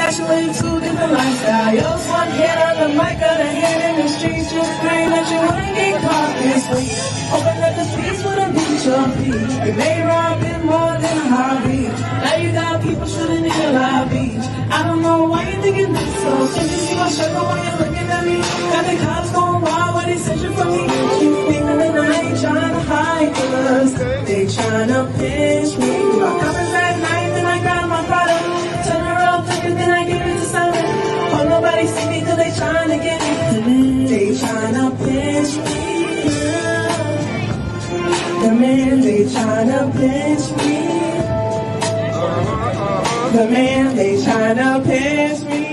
actually two different lifestyles. Yours one hand on the mic, other hand in the streets, just praying that you wouldn't get caught this week. Open up the streets with a beat your feet. You may rob it more than a heartbeat. Now you got people shooting in your live beach. I don't know why you thinking this so. Can't you see my struggle when you're looking at me? Got the cops going wild when they searching for me. Keep thinking that I ain't trying to hide us. They trying to pinch me. I come in at night, then I grab my product. Turn around, quicker, then I give it to someone. Hope nobody see me cause they trying to get me. They trying to pinch me. The man, they tryna pinch me. The man, they tryna pinch me.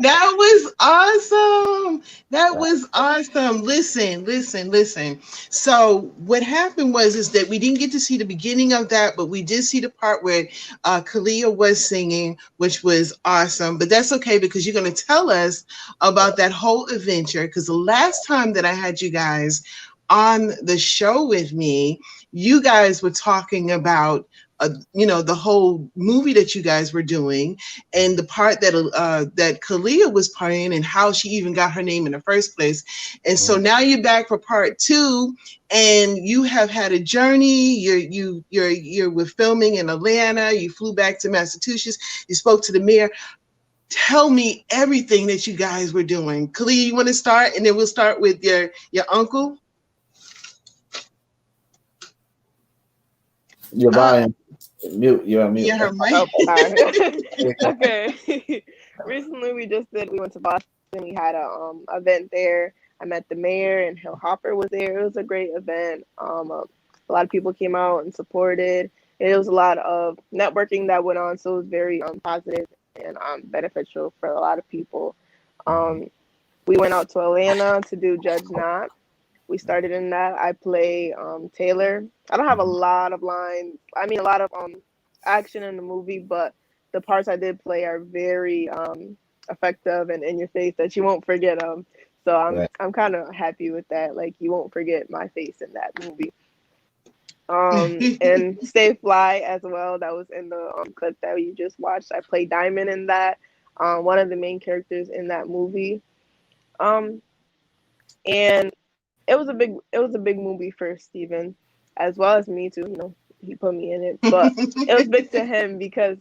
That was awesome. That was awesome. Listen. So what happened is that we didn't get to see the beginning of that, but we did see the part where Kaliyah was singing, which was awesome. But that's okay because you're going to tell us about that whole adventure. Because the last time that I had you guys on the show with me, you guys were talking about the whole movie that you guys were doing and the part that that Kaliyah was playing and how she even got her name in the first place. And so now you're back for part 2 and you have had a journey. You're with filming in Atlanta. You flew back to Massachusetts. You spoke to the mayor. Tell me everything that you guys were doing. Kaliyah, you want to start? And then we'll start with your uncle. You're buying. Mute. You're on mute. Yeah, her mic. Oh, sorry. Okay. Recently, we went to Boston. We had a event there. I met the mayor and Hill Hopper was there. It was a great event. A lot of people came out and supported. It was a lot of networking that went on, so it was very positive and beneficial for a lot of people. We went out to Atlanta to do Judge Not. We started in that. I play Taylor. I don't have a lot of lines. I mean, a lot of action in the movie, but the parts I did play are very effective and in your face that you won't forget them. So I'm kind of happy with that. Like, you won't forget my face in that movie. And Stay Fly as well. That was in the clip that you just watched. I played Diamond in that. One of the main characters in that movie. And it was a big movie for Stephen, as well as me too. You know, he put me in it, but it was big to him because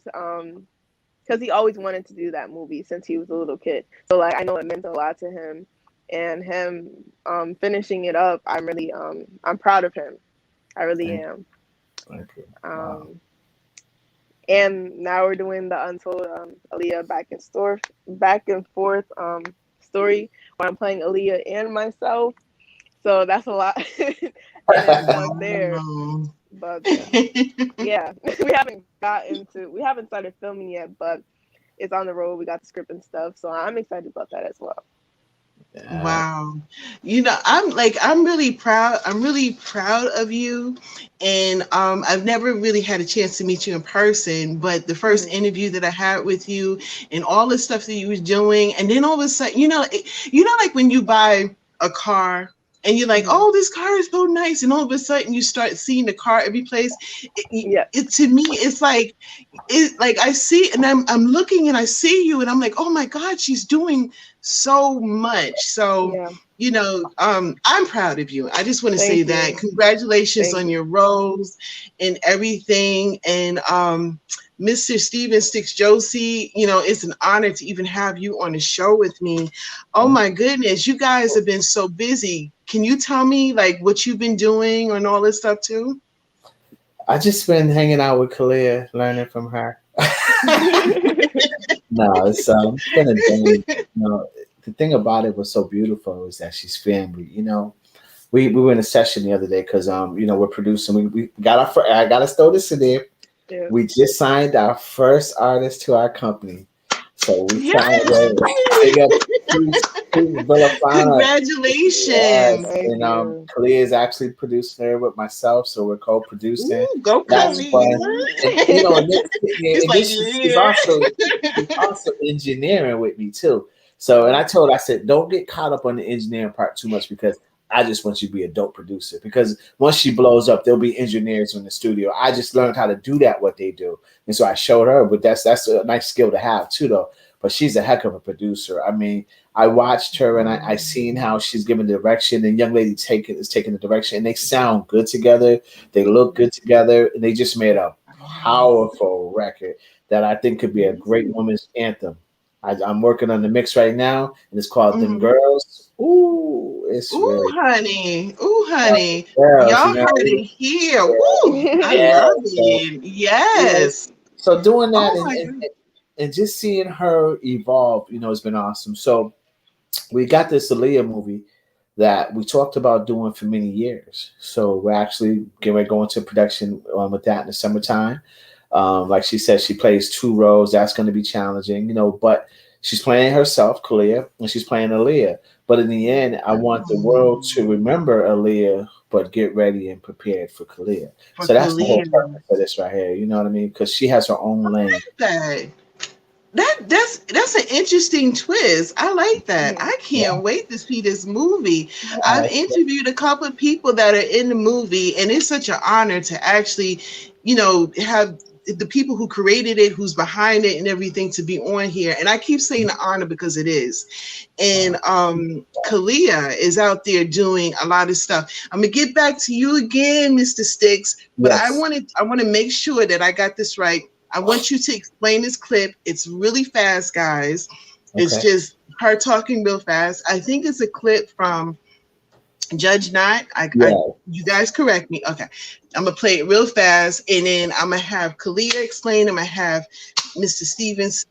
he always wanted to do that movie since he was a little kid. So like, I know it meant a lot to him, and him finishing it up. I'm really I'm proud of him. I really am. Thank you. Wow. And now we're doing the Untold Aaliyah back and forth story where I'm playing Aaliyah and myself. So that's a lot there. But yeah, we haven't started filming yet, but it's on the road. We got the script and stuff. So I'm excited about that as well. Wow. You know, I'm really proud. I'm really proud of you. And I've never really had a chance to meet you in person, but the first interview that I had with you and all the stuff that you was doing, and then all of a sudden, like when you buy a car and you're like, oh, this car is so nice. And all of a sudden you start seeing the car every place. It to me, it's like I see, and I'm looking and I see you and I'm like, oh my God, she's doing so much. So, Yeah. you know, I'm proud of you. I just want to Thank say you. that. Congratulations Thank on you. your roles and everything. And Mr. Stephen Stix Josey, you know, it's an honor to even have you on the show with me. Oh my goodness, you guys have been so busy. Can you tell me like what you've been doing and all this stuff too? I just been hanging out with Kaliyah, learning from her. No, it's been a day. You know, the thing about it was so beautiful is that she's family. You know, we were in a session the other day because you know, we're producing. We got I gotta throw this in there. Yeah. We just signed our first artist to our company. So we Yes. signed big up to Villafana. Yes, Congratulations. Thank and you. Kaliyah is actually producing her with myself, so we're co-producing. Ooh, go That's Kaliyah. fun, and you know, He's and like, this yeah. she's also engineering with me too. So, and I told her, I said, don't get caught up on the engineering part too much because I just want you to be a dope producer. Because once she blows up, there'll be engineers in the studio. I just learned how to do that, what they do, and so I showed her. But that's a nice skill to have too, though. But she's a heck of a producer. I mean, I watched her and I seen how she's giving direction, and young lady is taking the direction, and they sound good together. They look good together, and they just made a powerful record that I think could be a great woman's anthem. I'm working on the mix right now, and it's called "Them Mhm. Girls." Ooh, it's Ooh, really honey. Ooh, honey. girls. Y'all You know, heard it here. Ooh, I yeah. love So it. yeah, Yes. so doing that Oh my God. and just seeing her evolve, you know, has been awesome. So we got this Aaliyah movie that we talked about doing for many years. So we're actually getting ready to go into production with that in the summertime. Like she said, she plays two roles. That's going to be challenging, you know, but she's playing herself, Kaliyah, and she's playing Aaliyah. But in the end, I want the world to remember Aaliyah, but get ready and prepared for Kaliyah. For So that's the whole Kaliyah. purpose of this right here. You know what I mean? Because she has her own lane. That. That's an interesting twist. I like that. Yeah. I Yeah. can't wait to see this movie. I've Uh, interviewed a couple of people that are in the movie, and it's such an honor to actually, you know, have the people who created it, who's behind it, and everything to be on here. And I keep saying the honor because it is. And Kaliyah is out there doing a lot of stuff. I'm gonna get back to you again, Mr. Stix, but yes. I want to make sure that I got this right. I want you to explain this clip. It's really fast, guys. It's Okay. just her talking real fast. I think it's a clip from Judge Not. Yeah. You guys correct me. Okay. I'm gonna play it real fast, and then I'm gonna have Kaliyah explain. I'm gonna have Mr. Stevens.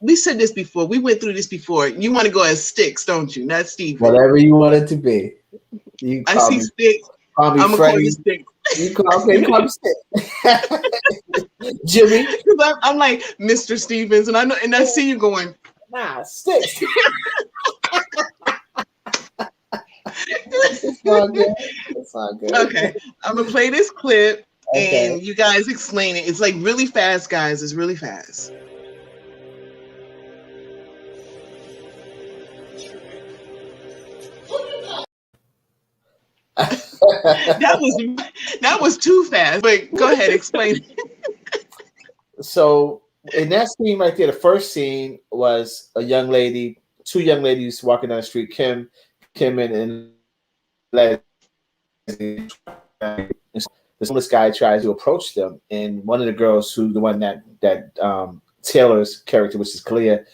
We said this before. We went through this before. You want to go as Sticks, don't you? Not Steven. Whatever you want it to be. You I see Sticks. call me I'm gonna call you Freddie. Sticks. You call okay, you call me Stick. Jimmy. I'm like Mr. Stevens, and I know, and I see you going. Nah, Sticks. It's all good. It's all good. Okay, I'm gonna play this clip, Okay. and you guys explain it. It's like really fast, guys. It's really fast. That was too fast. But go ahead, explain. So in that scene right there, the first scene was a young lady, two young ladies walking down the street, Kim and Leslie. This homeless guy tries to approach them, and one of the girls, who the one that Taylor's character, which is Kaliyah,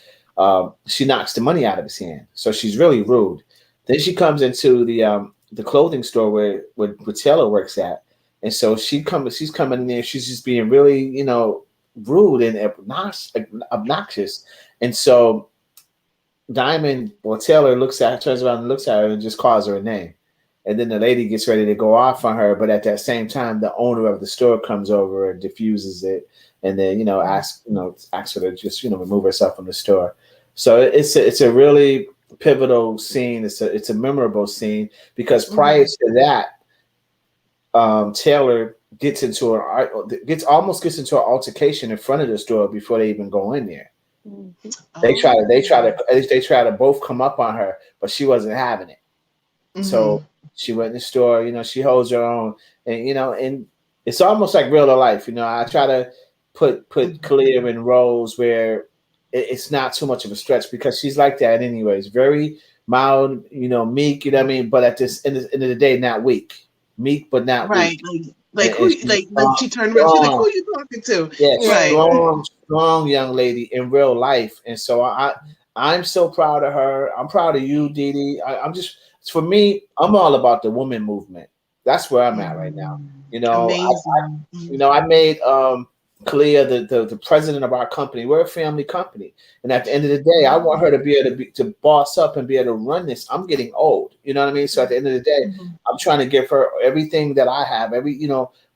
she knocks the money out of his hand. So she's really rude. Then she comes into the clothing store where Taylor works at, and so she's coming in there. She's just being really, you know, rude and obnoxious. And so Diamond or Taylor turns around and looks at her and just calls her a name. And then the lady gets ready to go off on her, but at that same time, the owner of the store comes over and diffuses it, and then asks her to just remove herself from the store. So it's a really pivotal scene. It's a memorable scene because prior to that, Taylor gets into almost gets into an altercation in front of the store before they even go in there. They try to both come up on her, but she wasn't having it. So she went in the store, she holds her own, and it's almost like real life. I try to put Kaliyah in roles where it's not too much of a stretch because she's like that anyways. Very mild, meek. You know what I mean? But at this end of the day, not weak. Meek, but not Right. weak. Like who? And she's Like she turned around. She's like, who strong. are you talking to? Yeah, Right. Right. strong young lady in real life. And so I'm so proud of her. I'm proud of you, Dee Dee. I'm just, for me, I'm all about the woman movement. That's where I'm at right now. Amazing. I made Kaliyah the president of our company. We're a family company, and at the end of the day, I want her to be able to boss up and be able to run this. I'm getting old, you know what I mean. So at the end of the day, I'm trying to give her everything that I have,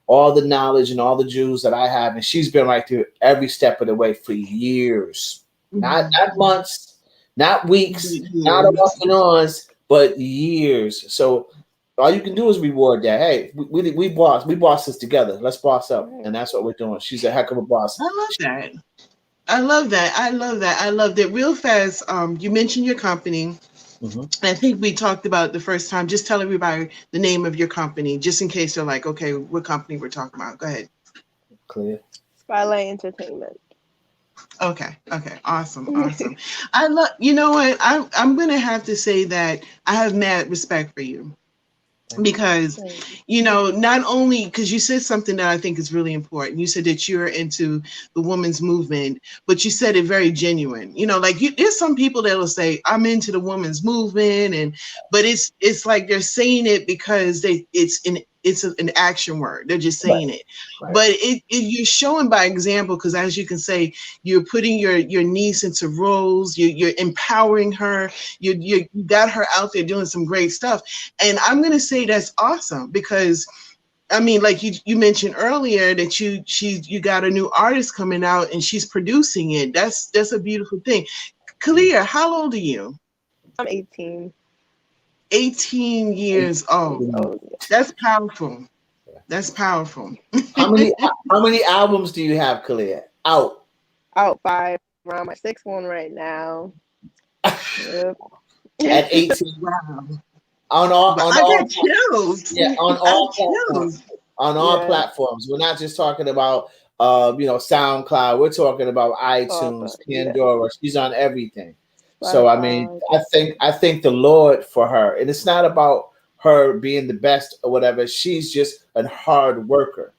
all the knowledge and all the jewels that I have, and she's been right through every step of the way for years, not months, not weeks, not off and ons, but years. So all you can do is reward that. Hey, we boss this together. Let's boss up, and that's what we're doing. She's a heck of a boss. I love that. I love that. I love that. I love that. Real fast. You mentioned your company. I think we talked about it the first time. Just tell everybody the name of your company, just in case they're like, okay, what company we're talking about. Go ahead. Clear. Spotlight Entertainment. Okay. Awesome. I love. You know what? I'm gonna have to say that I have mad respect for you. Because not only because you said something that I think is really important. You said that you're into the women's movement, but you said it very genuine. There's some people that will say I'm into the women's movement, but it's like they're saying it because it's an action word. They're just saying it. Right. But you're showing by example, because as you can say, you're putting your niece into roles, you're empowering her, you got her out there doing some great stuff. And I'm going to say that's awesome because, I mean, like you mentioned earlier that you got a new artist coming out and she's producing it. That's a beautiful thing. Kaliyah, how old are you? I'm 18. 18 years old. That's powerful. That's powerful. How many albums do you have, Kaliyah? Out 5. Around my 6th one right now. Yep. At 18. Wow. On all platforms. We're not just talking about SoundCloud. We're talking about iTunes, Pandora. Yeah. She's on everything. So I mean, I thank the Lord for her, and it's not about her being the best or whatever. She's just a hard worker,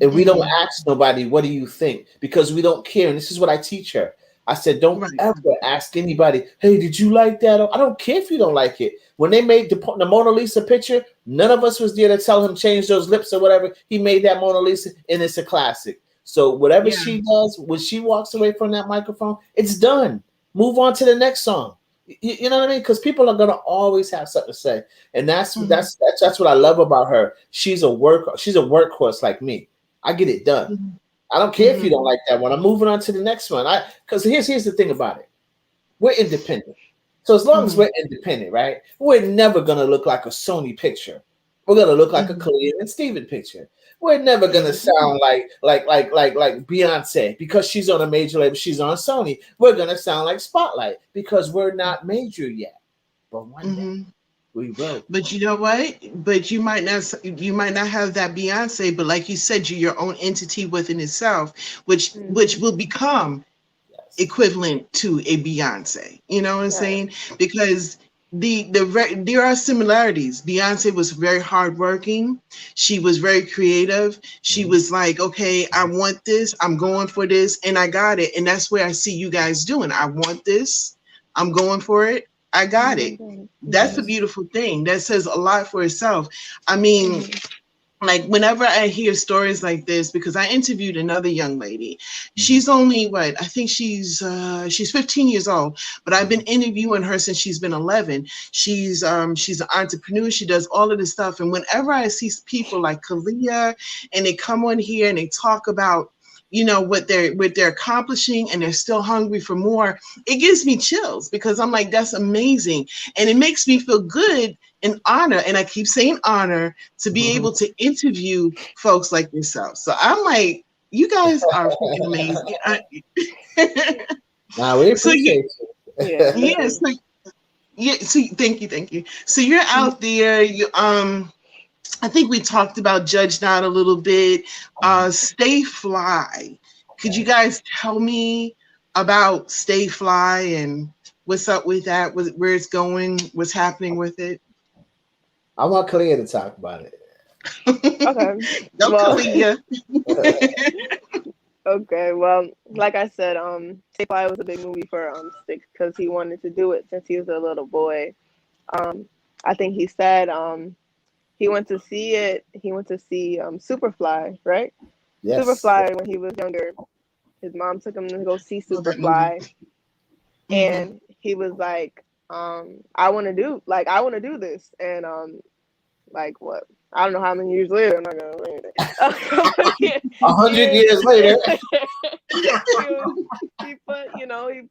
and we don't ask nobody, "What do you think?" because we don't care. And this is what I teach her. I said, don't ever ask anybody, "Hey, did you like that?" I don't care if you don't like it. When they made the Mona Lisa picture, none of us was there to tell him change those lips or whatever. He made that Mona Lisa, and it's a classic. So whatever she does, when she walks away from that microphone, it's done. Move on to the next song. You know what I mean? Because people are gonna always have something to say, and that's what I love about her. She's a workhorse like me. I get it done. I don't care if you don't like that one. I'm moving on to the next one. Because here's the thing about it. We're independent. So as long as we're independent, right? We're never gonna look like a Sony picture. We're gonna look like a Kaliyah and Stephen picture. We're never gonna sound like Beyonce because she's on a major label. She's on Sony. We're gonna sound like Spotlight because we're not major yet. But one day we will. But you know what? But you might not have that Beyonce. But like you said, you're your own entity within itself, which will become equivalent to a Beyonce. You know what I'm saying? Because there are similarities. Beyonce was very hardworking. She was very creative. She was like, okay, I want this. I'm going for this, and I got it. And that's where I see you guys doing. I want this. I'm going for it. I got it. That's a beautiful thing. That says a lot for itself. I mean, like whenever I hear stories like this, because I interviewed another young lady, she's only I think she's 15 years old, but I've been interviewing her since she's been 11. She's an entrepreneur. She does all of this stuff. And whenever I see people like Kaliyah and they come on here and they talk about, what they're accomplishing and they're still hungry for more, it gives me chills because I'm like, that's amazing. And it makes me feel good and honor, and I keep saying honor, to be able to interview folks like yourself. So I'm like, you guys are freaking amazing. Now we appreciate you. So thank you. So you're out there, I think we talked about Judge Not a little bit. Stay Fly. Could you guys tell me about Stay Fly and what's up with that, where it's going, what's happening with it? I want Kaliyah to talk about it. Okay. No, Well, Kaliyah. okay. Well, like I said, Stay Fly was a big movie for Stix because he wanted to do it since he was a little boy. I think he said he went to see it. He went to see Superfly, right? Yes. Superfly when he was younger. His mom took him to go see Superfly, and he was like, I want to do this, and like what? I don't know how many years later. I'm not gonna say anything. 100 years later. he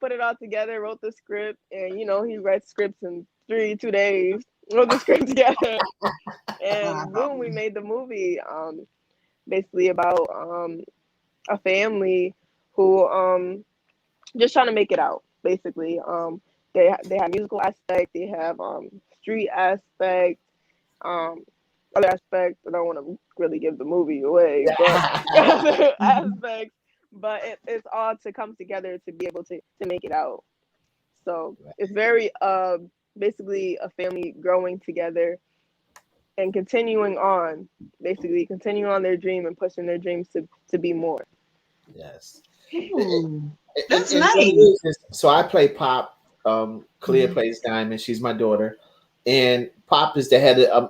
put it all together, wrote the script, and he read scripts in 2 days. Wrote the script together, and boom, we made the movie. Basically about a family who just trying to make it out. Basically, they have musical aspect, they have street aspect, other aspects. I don't want to really give the movie away, but other aspects. But it's all to come together to be able to make it out. So it's very basically a family growing together and continuing on their dream and pushing their dreams to be more. Yes. Ooh, that's nice. So I play Pop. Kaliyah plays Diamond. She's my daughter, and Pop is the head of.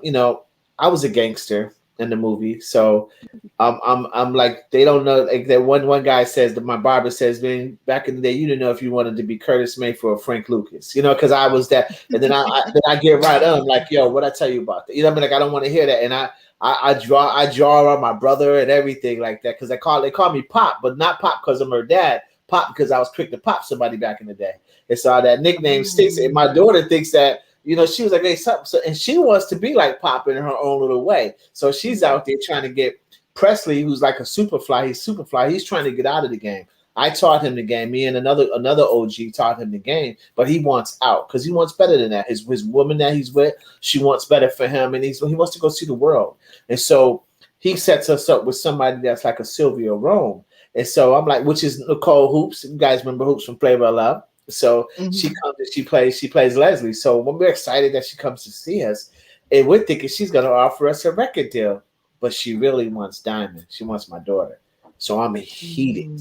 I was a gangster in the movie, so I'm like, they don't know. Like that one guy says that my barber says, man, back in the day, you didn't know if you wanted to be Curtis Mayfield or Frank Lucas, because I was that. And then I get right on, like, yo, what I tell you about that? Like, I don't want to hear that, and I draw on my brother and everything like that because they call me Pop, but not Pop because I'm her dad. Pop because I was quick to pop somebody back in the day. And so that nickname sticks. And my daughter thinks that, she was like, hey, something. So, and she wants to be like Pop in her own little way. So she's out there trying to get Presley, who's like a Superfly. He's Superfly. He's trying to get out of the game. I taught him the game. Me and another OG taught him the game, but he wants out because he wants better than that. His woman that he's with, she wants better for him, and he wants to go see the world. And so he sets us up with somebody that's like a Sylvia Rome. And so I'm like, which is Nicole Hoops. You guys remember Hoops from Flavor of Love? So she comes and she plays Leslie. So when we're excited that she comes to see us, and we're thinking she's gonna offer us a record deal, but she really wants Diamond. She wants my daughter. So I'm heated.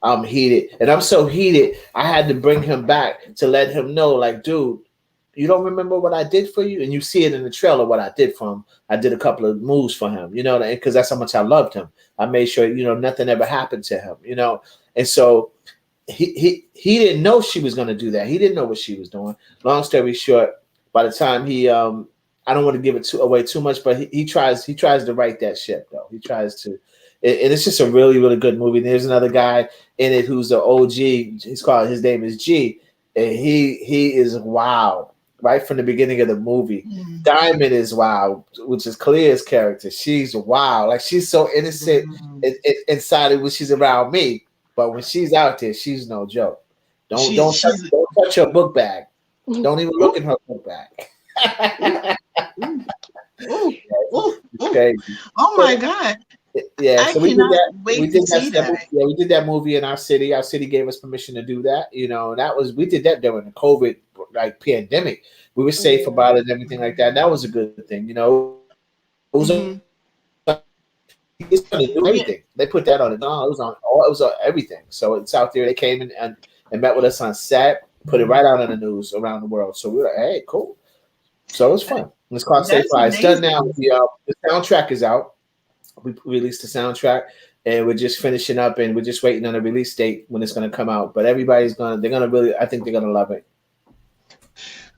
And I'm so heated. I had to bring him back to let him know, like, dude, you don't remember what I did for you? And you see it in the trailer what I did for him. I did a couple of moves for him, because that's how much I loved him. I made sure, nothing ever happened to him, And so he didn't know she was going to do that. He didn't know what she was doing. Long story short, by the time he I don't want to give it away too much, but he tries to right that ship though. He tries to, and it's just a really, really good movie. There's another guy in it who's an OG. His name is G, and he is wild. Right from the beginning of the movie. Diamond is wild, which is Kaliyah's character. She's wild. Like, she's so innocent inside when she's around me. But when she's out there, she's no joke. Don't touch her book bag. Don't even look in her book bag. Okay. Oh my God. Yeah, so we did that. We did that movie in our city. Our city gave us permission to do that. We did that during the COVID pandemic. We were safe about it and everything like that. That was a good thing. It was everything. They put that on it. No, it was on everything. So it's out there. They came in and met with us on set, put it right out on the news around the world. So we were like, hey, cool. So it was fun. It's called Stay Fly. It's done now. The soundtrack is out. We released the soundtrack, and we're just finishing up, and we're just waiting on a release date when it's going to come out. But I think they're going to love it.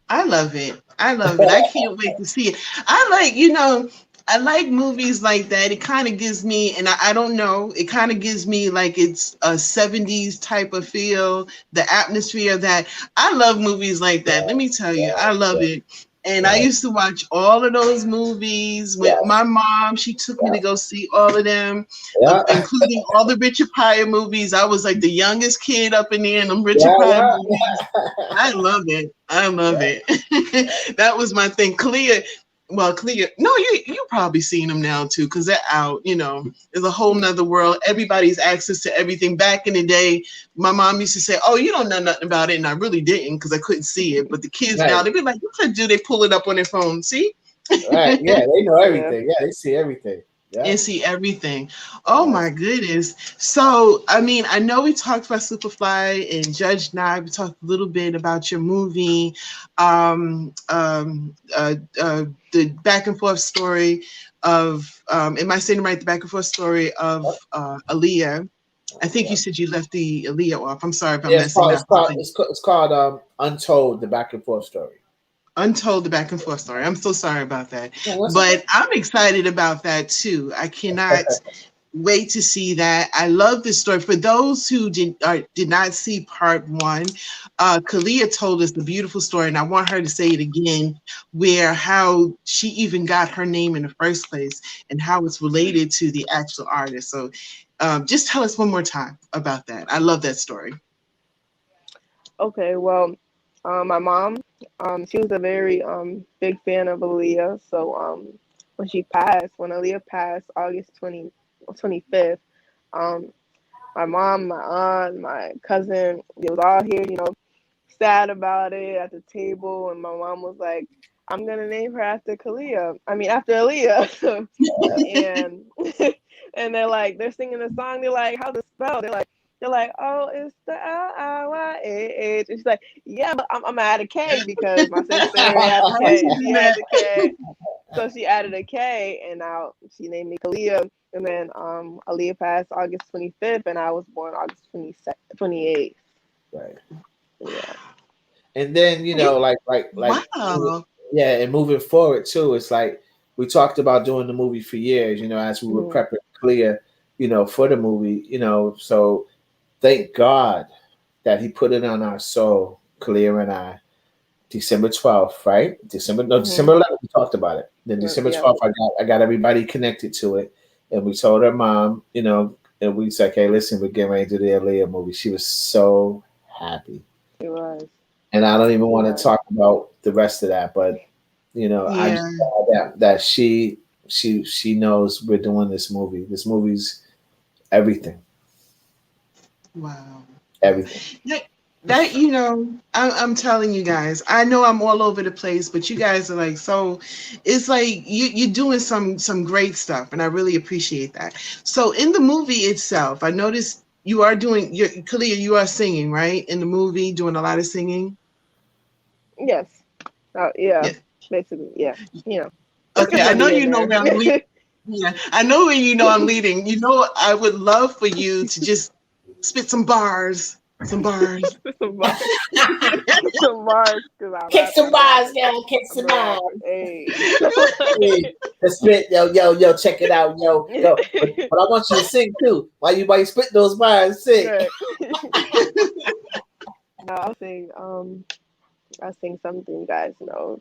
I love it. I can't wait to see it. I like movies like that. It kind of gives me, and I don't know, it kind of gives me like it's a 70s type of feel, the atmosphere that I love movies like that. Let me tell you, I love it. And I used to watch all of those movies with my mom. She took me to go see all of them, including all the Richard Pryor movies. I was like the youngest kid up in there in them Richard Pryor movies. I love it. That was my thing. Kaliyah. No, you probably seen them now too, because they're out. There's a whole nother world. Everybody's access to everything. Back in the day, my mom used to say, "Oh, you don't know nothing about it," and I really didn't because I couldn't see it. But the kids now, they be like, "What should I do?" They pull it up on their phone. See? Right. Yeah, they know everything. Yeah, they see everything. Yeah. And see everything. Oh my goodness. So, I mean, I know we talked about Superfly and Judge Nye. We talked a little bit about your movie, the back and forth story of, am I saying it right? The back and forth story of Aaliyah. I think you said you left the Aaliyah off. I'm sorry if I'm messing up. It's called Untold, the back and forth story. Untold, the back and forth story. I'm so sorry about that. But I'm excited about that too. I cannot wait to see that. I love this story. For those who did not see part one, Kaliyah told us the beautiful story, and I want her to say it again, where how she even got her name in the first place and how it's related to the actual artist. So just tell us one more time about that. I love that story. Okay, well, my mom, she was a very big fan of Aaliyah. So when Aaliyah passed August 25th, my mom, my aunt, my cousin, they was all here, sad about it at the table. And my mom was like, I'm going to name her after Aaliyah. And they're singing the song. They're like, how's it spelled? They're like, oh, it's the L-I-Y-A-H. And she's like, yeah, but I'm gonna add a K because my sister had the K. She had the K. So she added a K, and now she named me Kaliyah. And then Aaliyah passed August 25th, and I was born August 28th. Right. Yeah. And then, wow. And moving forward too, it's like we talked about doing the movie for years, as we were prepping Kaliyah, for the movie, so thank God that he put it on our soul, Kaliyah and I, December 12th, right? December 11th, we talked about it. Then December 12th, I got everybody connected to it. And we told her mom, and we said, hey, listen, we're getting ready to do the Aaliyah movie. She was so happy. It was. And I don't even want to talk about the rest of that, but, I'm just glad that she knows we're doing this movie. This movie's everything. Wow. Everything. That I'm telling you guys, I know I'm all over the place, but you guys are like, so it's like you're doing some great stuff, and I really appreciate that. So in the movie itself, I noticed you are doing Kaliyah, you are singing, right? In the movie, doing a lot of singing. Yes. Basically, yeah. Okay, I know you know where I'm leading. Yeah, I know where I'm leading. I would love for you to just spit some bars. Some bars. Some bars. Some bars. Kick some bars, yo. Kick some bars. Hey. Let's spit, yo. Check it out, yo. But I want you to sing too. While you spit those bars, sing. Right. No, I'll sing something you guys know.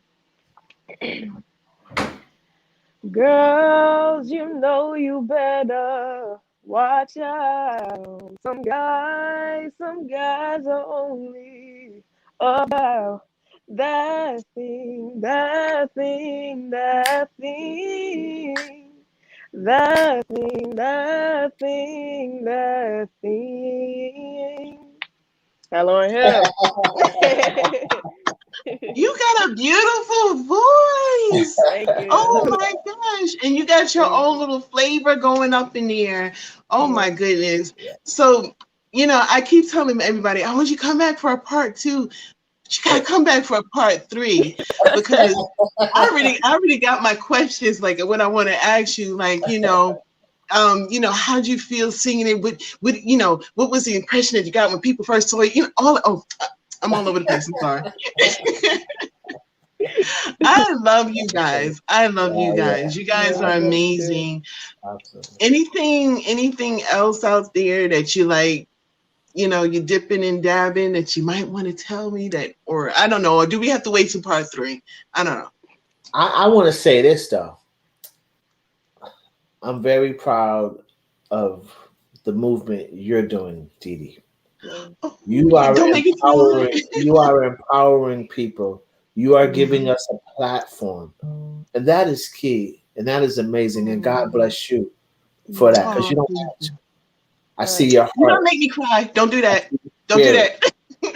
Girls, you better watch out. Some guys are only about that thing. Hello, Hill. You got a beautiful voice. Thank you. Oh my gosh. And you got your own little flavor going up in there. Oh my goodness. So, I keep telling everybody, I want you to come back for a part 2. But you gotta come back for a part 3 because I already got my questions, like what I want to ask you, like, how'd you feel singing it? What was the impression that you got when people first saw you? I'm all over the place. I'm sorry. I love you guys. You guys are amazing. Anything else out there that you like, you're dipping and dabbing that you might want to tell me that, or I don't know, or do we have to wait till part 3? I don't know. I want to say this though. I'm very proud of the movement you're doing, Dee Dee. You are empowering people. You are giving us a platform, and that is key. and that is amazing. And God bless you for that, because you don't have to. I see your heart. You don't make me cry. Don't do that. Don't do that.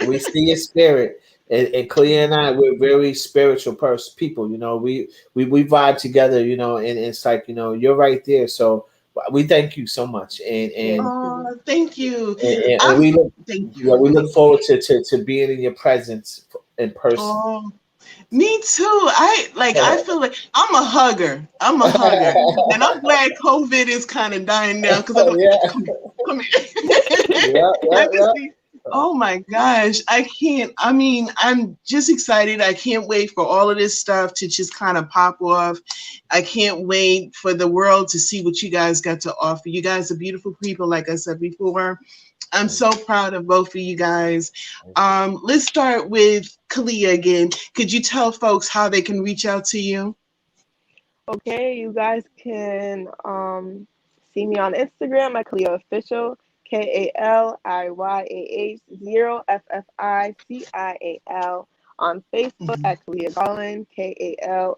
We see your spirit. And Kaliyah and I, we're very spiritual people. You know, we vibe together. You know, and it's like, you know, you're right there. So we thank you so much. And thank you. And we look forward to being in your presence in person. Me too. I feel like I'm a hugger. And I'm glad COVID is kind of dying down, because I'm like, come here. Oh my gosh. I'm just excited. I can't wait for all of this stuff to just kind of pop off. I can't wait for the world to see what you guys got to offer. You guys are beautiful people, like I said before. I'm so proud of both of you guys. Let's start with Kaliyah again. Could you tell folks how they can reach out to you? Okay, you guys can see me on Instagram at Kaliyah Official, KALIYAH 0FFICIAL. On Facebook at Kaliyah Gaulin, KALIYAH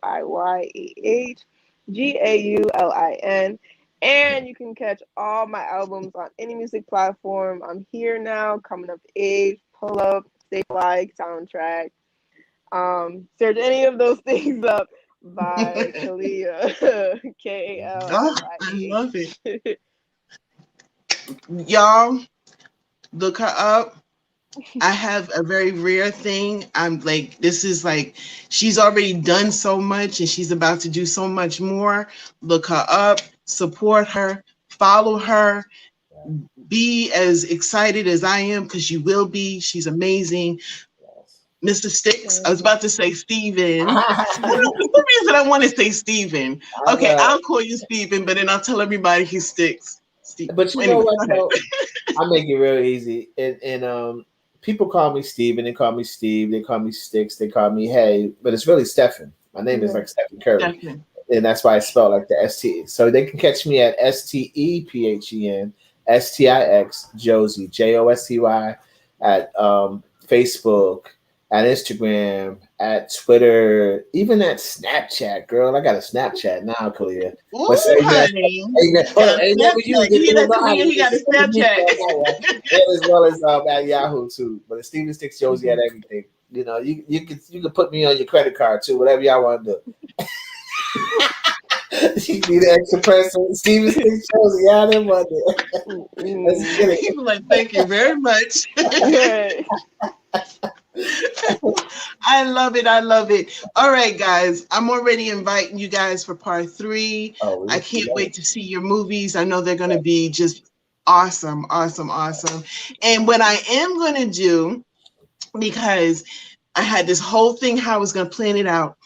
GAULIN. And you can catch all my albums on any music platform. I'm Here Now, Coming of Age, Pull Up, Stay Fly, Soundtrack. Search any of those things up by Kaliyah. KALIYAH. I love it. Y'all, look her up. I have a very rare thing. I'm like, she's already done so much and she's about to do so much more. Look her up, support her, follow her, be as excited as I am, because you will be. She's amazing. Mr. Stix, I was about to say Stephen. For some reason I want to say Stephen. Okay, I'll call you Stephen, but then I'll tell everybody he's Stix. But you know what? Though? I make it real easy. And people call me Steven, they call me Steve, they call me Stix, they call me Hey, but it's really Stephen. My name is like Stephen Curry. Stephen. And that's why I spell like the ST. So they can catch me at STEPHEN STIX Josey JOSTY at Facebook, at Instagram, at Twitter, even at Snapchat, girl. I got a Snapchat now, Kaliyah. Ooh, honey. He got a Snapchat. As well as at Yahoo too. But it's Stephen Stix Josey at everything. You know, you can put me on your credit card too, whatever y'all want to do. You need an extra person, Stephen Stix Josey out of money. People like, thank you very much. I love it. All right, guys, I'm already inviting you guys for part 3. I can't wait to see your movies. I know they're going to be just awesome. And what I am going to do, because I had this whole thing how I was going to plan it out,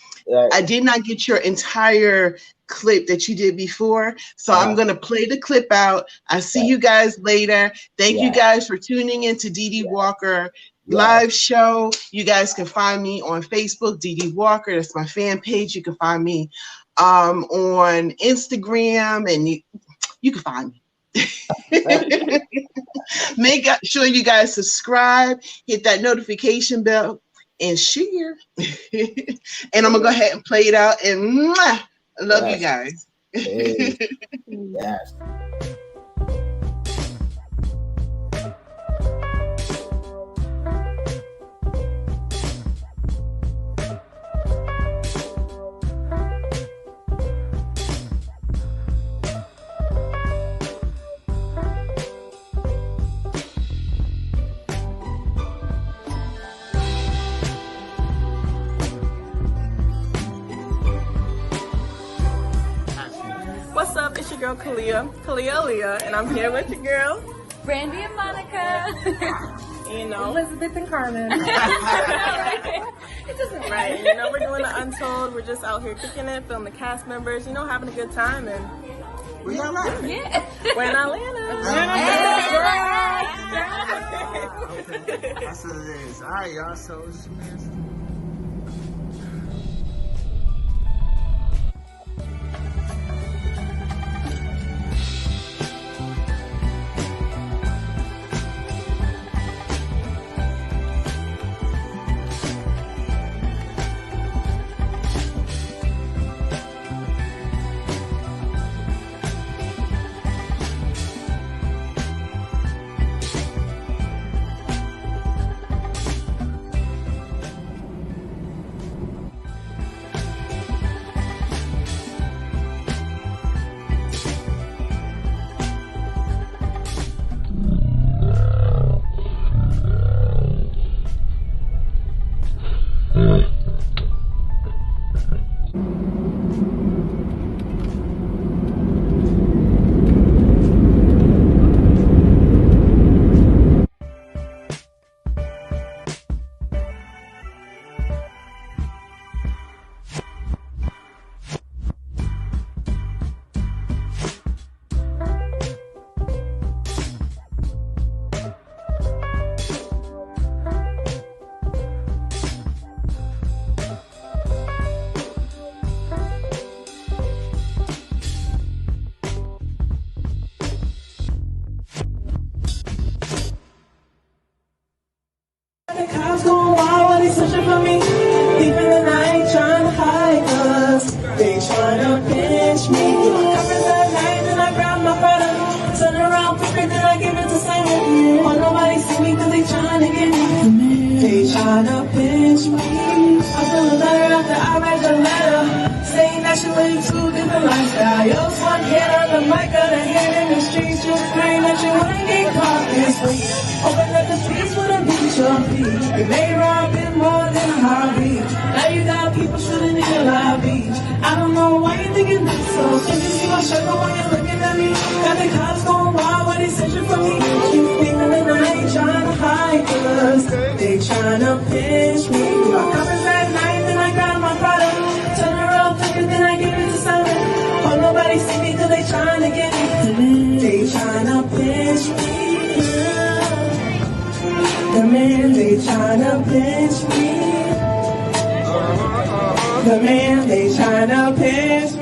I did not get your entire clip that you did before, so I'm going to play the clip out. I see you guys later. Thank you guys for tuning in to DD Walker live show. You guys can find me on Facebook, DD Walker. That's my fan page. You can find me on Instagram, and you can find me. Make sure you guys subscribe, hit that notification bell, and share. And I'm gonna go ahead and play it out. And I love you guys. Yes. What's up? It's your girl Kaliyah Aaliyah, and I'm here with your girl Brandy and Monica. You know, Elizabeth and Carmen. It doesn't right. You know, we're doing the Untold. We're just out here kicking it, filming the cast members. You know, having a good time, and We're in Atlanta. Yeah. we're in Atlanta. Okay. That's what it is. All right, y'all. So it's tryna pinch me. I feel better after I write your letter, saying that you live two different lifestyles. One hand on the mic, other hand in the streets, just praying that you wouldn't get caught this week. Open up the streets with a beach on feet. You may rob it more than a hobby. Now you got people shooting in your lobby. I don't know why you thinking this so. Can't you see my circle when you're looking at me? Got the cops going wild when they searching for me. Keep feeling and I ain't trying to hide, cause they tryna pinch me. My comments at night, then I grab my product. Turn around quicker, then I give it to someone. Oh, nobody see me cause they tryna get me. They tryna pinch me. The man, they tryna pinch me. The man, they tryna pinch me.